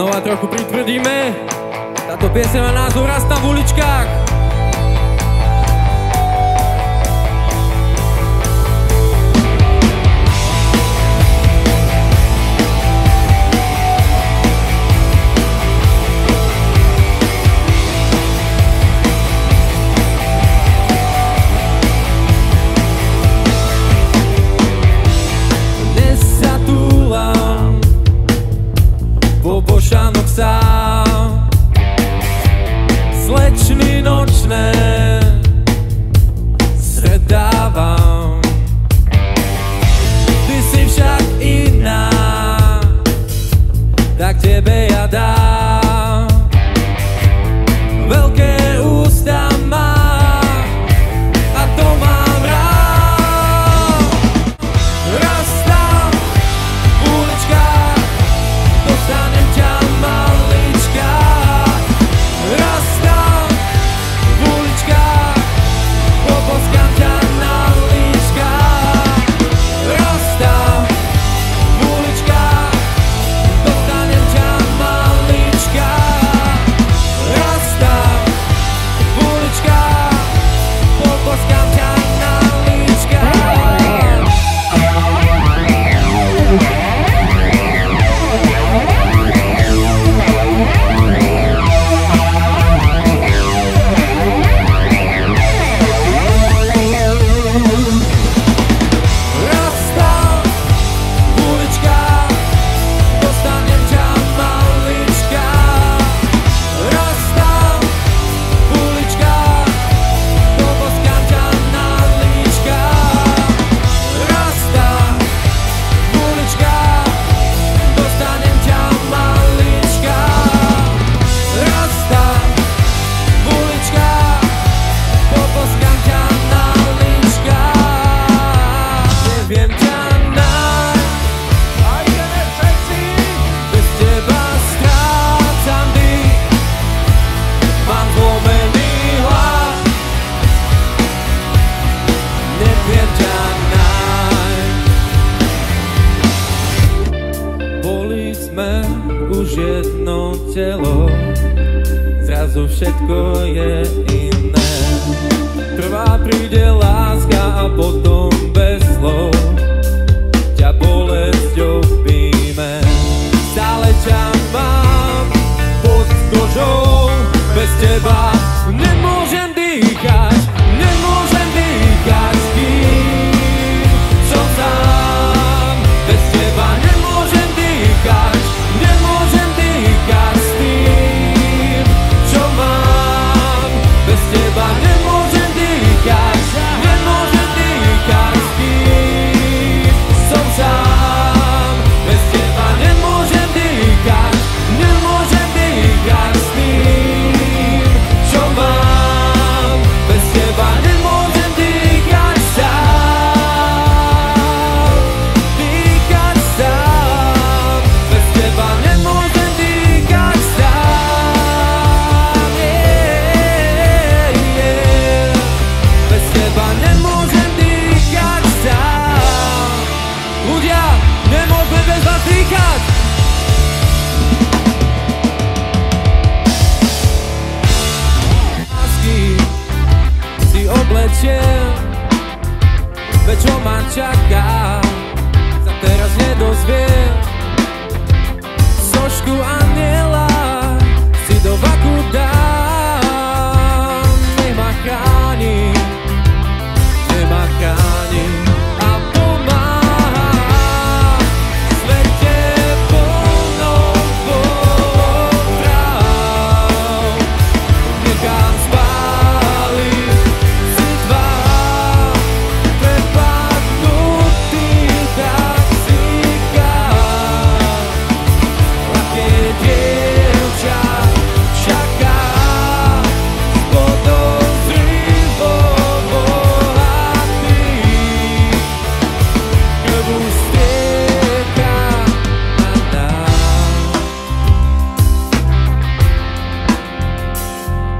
znova trochu pritvrdíme. Táto pieseň má názov Raz tam v uličkách. Bobošanok sám, slečny nočné stredávam. Ty si však iná, tak tebe ja dám. Veľké ústa mám a to mám rád. Raz tam v uličkách dostanem ťa, malička. Raz tam v uličkách poboskám ťa na líčkach. Raz tam v uličkách dostanem ťa, malička. Raz tam v uličkách poboskám ťa na líčkach. Už jedno telo, zrazu všetko je iné. Prvá príde láska a potom bez slov ťa bolesťou víme. Stále ťa mám pod kožou, bez teba nemôžem dýchať, nemôžem dýchať, s kým som sám. Bez teba nemôžem dýchať, nemôžem dýchať s tým, čo mám. Bez teba nemôžem dýchať, nemôžem dýchať s tým, som sám. Bez teba nemôžem dýchať, nemôžem dýchať s tým, čo mám. Bez teba nemôžem dýchať sám, dýchať sám. Bez teba nemôžem dýchať sám, Bez teba nemôžem dýchať sám. Ľudia, nemôžeme bez vás dýchať. Lásky si oblečiem, veď čo ma čaká, sa teraz nedozviem. Sošku anjela si do vaku dám, nech ma chráni, nech ma chráni a pomáha v svete plnom potrav. Nechám spáliť si tvár prepadnutý taxikár. Ľahké dievča čaká s podozrivo bohatých. Krv strieka na nás.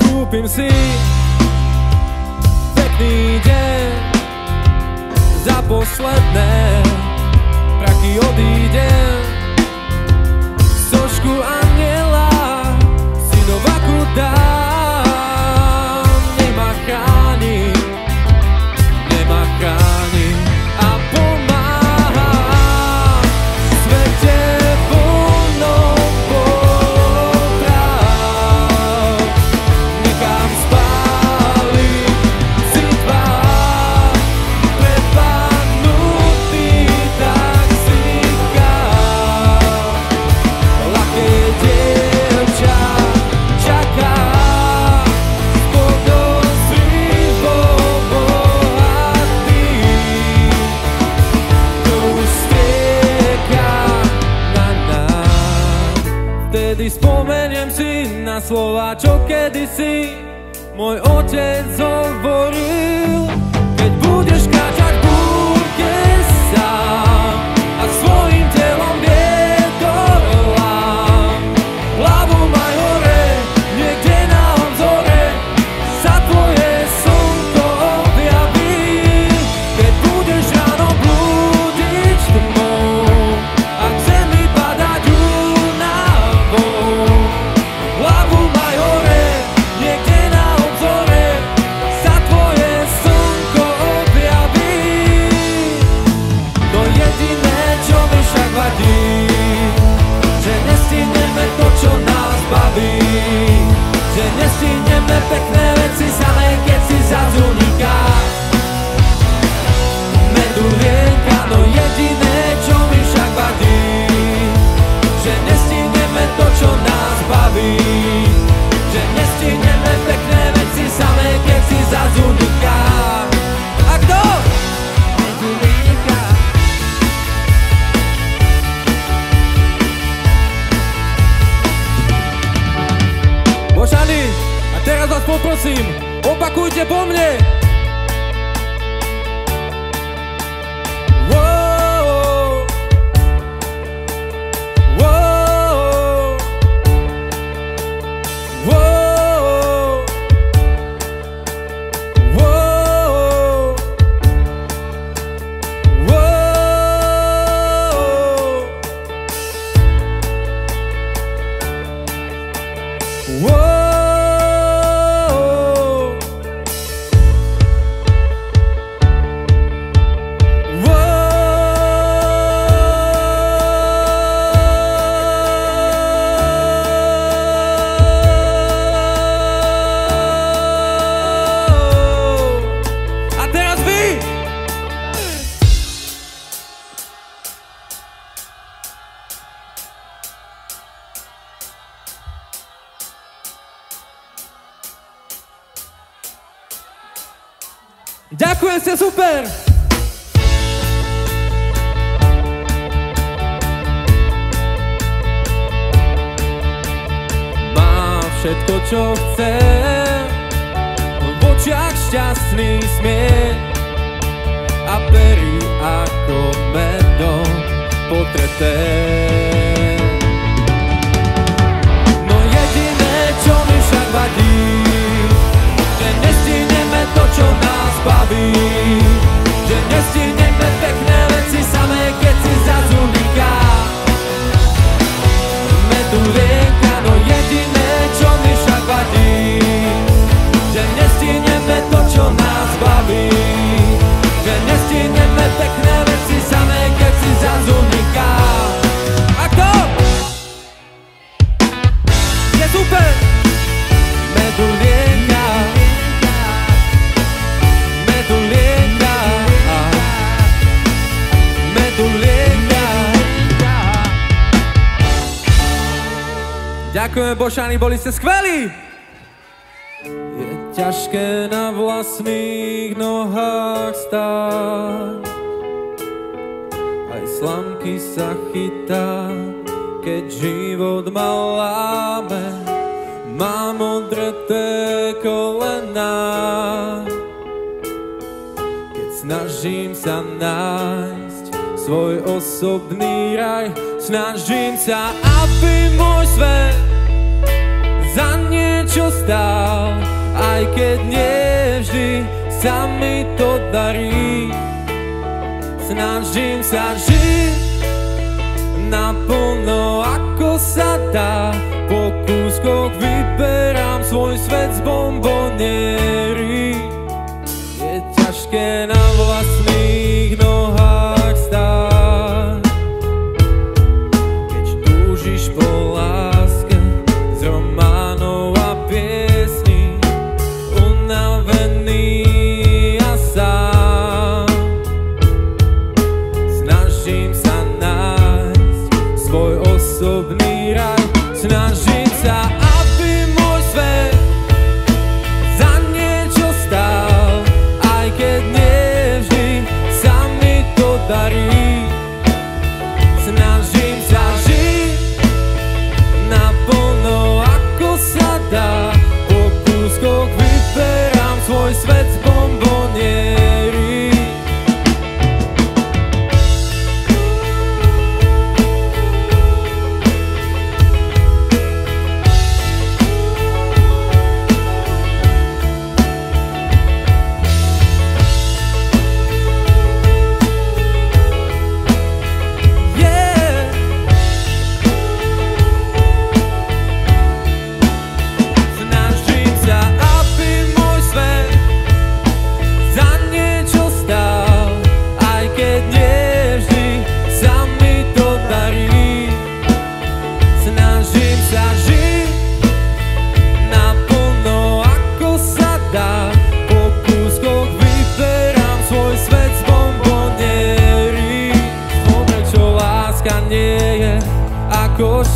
Kúpim si pekný deň za posledné prachy odídem. Sošku anjela na slova, čo kedysi môj otec hovoril. Keď budeš kráčať, budeš sám a svojím telom viedolám. Hlavu maj hore, niekde na obzore sa tvoje slnko objaví. Keď budeš ráno blúdiť tmou a k zemi padať únavou. Hlavu maj hore, niekde na obzore sa tvoje slnko objaví. To jediné, čo mi však vadí, že nestihneme to, čo nás baví. Že nestihneme pekné veci samé, keď si zrazu unikáš. Medulienka, no jediné, čo mi však vadí, že nestihneme to, čo nás baví. Že nestihneme pekné veci samé, keď si zrazu unikáš. A kto? Medulienka. Božani, a teraz vás poprosím, opakujte po mne. Wow, wow, wow, wow, wow, wow. A teraz vy! Ďakujem, ste super! Mám všetko, čo chcem, v očiach šťastný smiech a pery ako medom potreté. No jediné, čo mi však vadí, že nestihneme to, čo nás baví. Že nestihneme pekné veci samé, keď si zrazu unikáš. Medulienka, no jediné, čo mi však vadí, že nestihneme to, čo nás baví. Že nestihneme pekné veci samé, keď si zrazu unikáš. A kto? Je super! Medulienka, medulienka, medulienka. Ďakujeme, Bošani, boli ste skvelí! Je ťažké na vlastných nohách stáť, aj slamky sa chytá, keď život ma láme. Mám odreté kolená, keď snažím sa nájsť svoj osobný raj. Snažím sa, aby môj svet za niečo stál, aj keď nie vždy sa mi to darí. Snažím sa žiť naplno, ako sa dá. Po kúskoch vyberám svoj svet z bomboniéry. Je ťažké na vlastných nohách stáť, keď túžiš po láske z románov a piesní. Unavený a sám snažím sa nájsť svoj osobný raj. Snažím sa, aby môj svet za niečo stál, aj keď nie vždy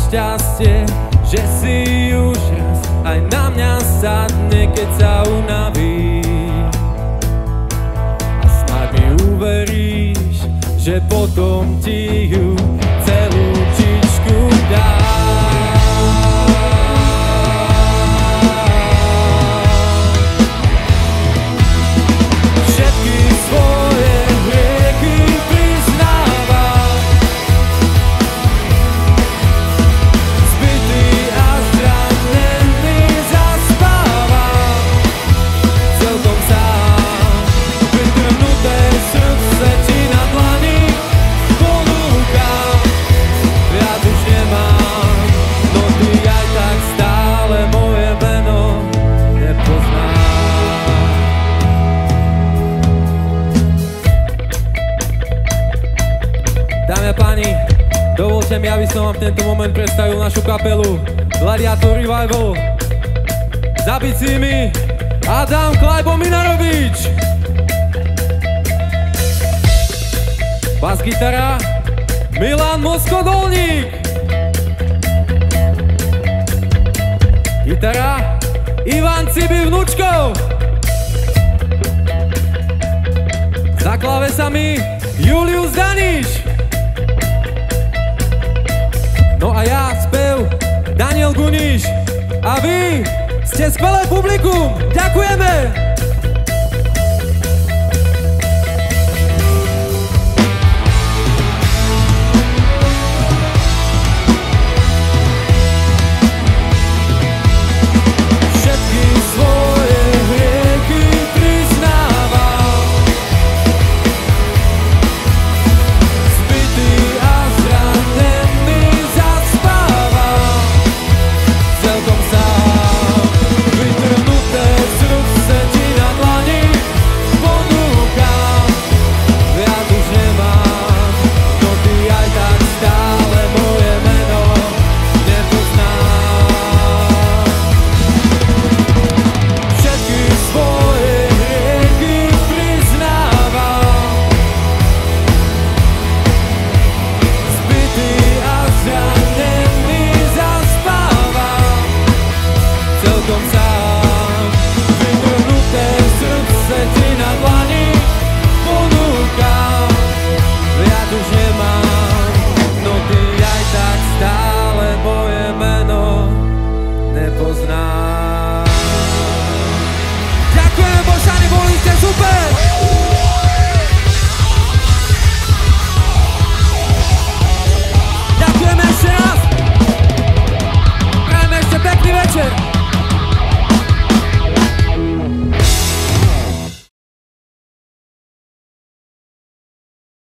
šťastie, že si už raz aj na mňa sadne, keď sa unaví. A snáď mi uveríš, že potom ti ju celú čičku dám. Všetky svoje hrieky priznávam, zbitý a zranený zaspávam celkom sám. Vytrhnuté srdce ti na dlani ponúkam, viac už nemám, no ty aj tak stále moje meno nepoznáš. Dámy a páni, dovolte mi, aby som vám v tento moment predstavil našu kapelu Gladiator Revival. Za bicími Adam Klajbo Minarovič, bas gitara Milan Moskodolník, gitara Ivan Cibi Vnúčko, za klávesami Julius Daniš. No a ja spev Daniel Guniš. A vy ste skvelé publikum. Ďakujeme!